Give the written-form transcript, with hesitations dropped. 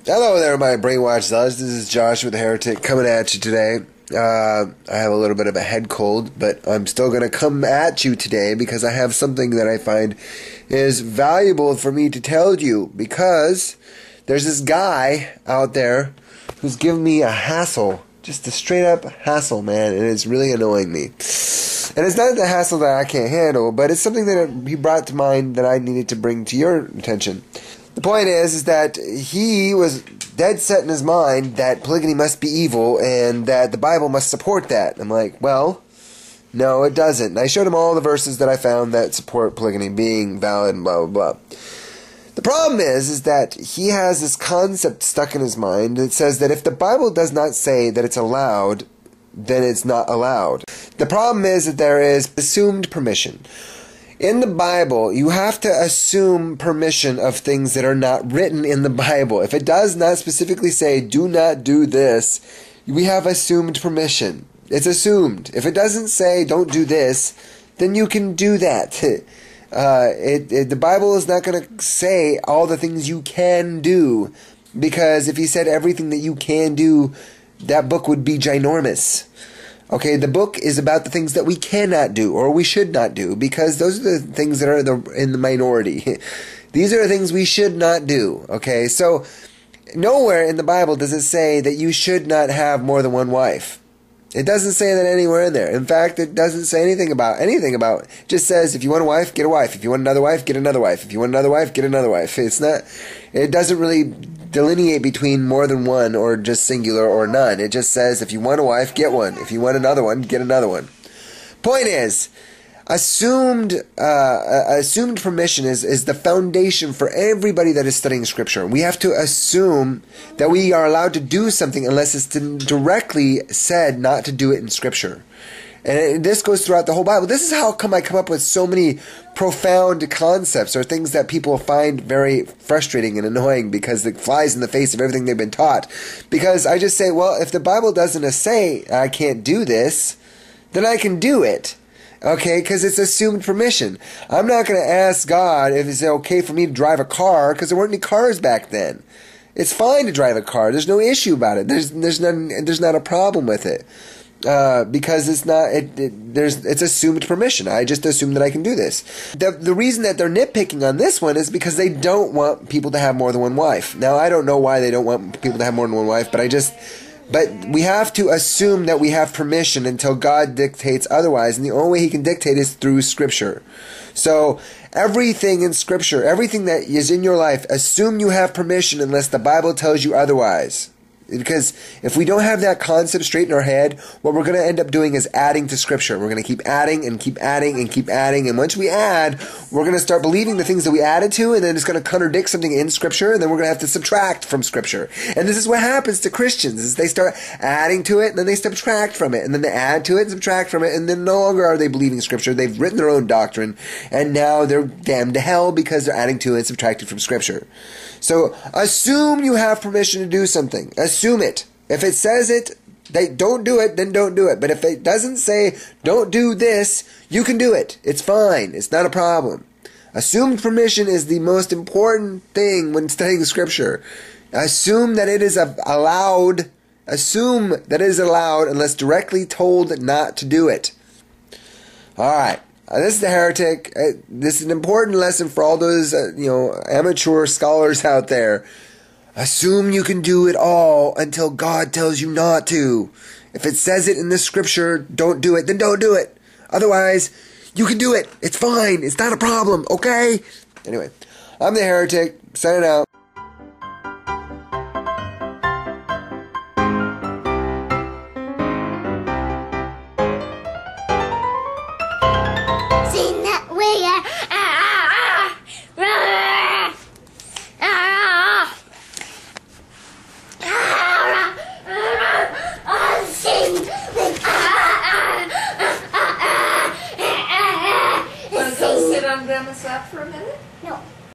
Hello there, my brainwashed zealots. This is Josh with the Heretic coming at you today. I have a little bit of a head cold, but I'm still going to come at you today because I have something that I find is valuable for me to tell you, because there's this guy out there who's giving me a hassle, just a straight up hassle, man, and it's really annoying me. And it's not the hassle that I can't handle, but it's something that he brought to mind that I needed to bring to your attention. The point is that he was dead set in his mind that polygamy must be evil and that the Bible must support that. I'm like, well, no, it doesn't. And I showed him all the verses that I found that support polygamy being valid and blah, blah, blah. The problem is that he has this concept stuck in his mind that says that if the Bible does not say that it's allowed, then it's not allowed. The problem is that there is assumed permission. In the Bible, you have to assume permission of things that are not written in the Bible. If it does not specifically say, do not do this, we have assumed permission. It's assumed. If it doesn't say, don't do this, then you can do that. The Bible is not going to say all the things you can do, because if he said everything that you can do, that book would be ginormous. Okay, the book is about the things that we cannot do or we should not do, because those are the things that are in the minority. These are the things we should not do. Okay, so nowhere in the Bible does it say that you should not have more than one wife. It doesn't say that anywhere in there. In fact, it doesn't say anything about it. Just says, if you want a wife, get a wife. If you want another wife, get another wife. If you want another wife, get another wife. It doesn't really delineate between more than one or just singular or none. It just says, if you want a wife, get one. If you want another one, get another one. Point is, assumed permission is the foundation for everybody that is studying Scripture. We have to assume that we are allowed to do something unless it's directly said not to do it in Scripture. And this goes throughout the whole Bible. This is how come I come up with so many profound concepts or things that people find very frustrating and annoying, because it flies in the face of everything they've been taught. Because I just say, well, if the Bible doesn't say I can't do this, then I can do it. Okay, because it's assumed permission. I'm not going to ask God if it's okay for me to drive a car, because there weren't any cars back then. It's fine to drive a car. There's no issue about it. There's not a problem with it, because it's assumed permission. I just assume that I can do this. The reason that they're nitpicking on this one is because they don't want people to have more than one wife. Now, I don't know why they don't want people to have more than one wife, but we have to assume that we have permission until God dictates otherwise, and the only way He can dictate is through Scripture. So everything in Scripture, everything that is in your life, assume you have permission unless the Bible tells you otherwise. Because if we don't have that concept straight in our head, what we're going to end up doing is adding to Scripture. We're going to keep adding and keep adding and keep adding. And once we add, we're going to start believing the things that we added to, and then it's going to contradict something in Scripture, and then we're going to have to subtract from Scripture. And this is what happens to Christians, is they start adding to it, and then they subtract from it, and then they add to it and subtract from it, and then no longer are they believing Scripture. They've written their own doctrine, and now they're damned to hell because they're adding to it and subtracting from Scripture. So assume you have permission to do something. Assume it. If it says it, they don't do it, then don't do it. But if it doesn't say, don't do this, you can do it. It's fine. It's not a problem. Assumed permission is the most important thing when studying Scripture. Assume that it is allowed. Assume that it is allowed unless directly told not to do it. All right. This is the Heretic. This is an important lesson for all those amateur scholars out there. Assume you can do it all until God tells you not to. If it says it in the Scripture, don't do it, then don't do it. Otherwise, you can do it. It's fine. It's not a problem, okay? Anyway, I'm the Heretic, signing out.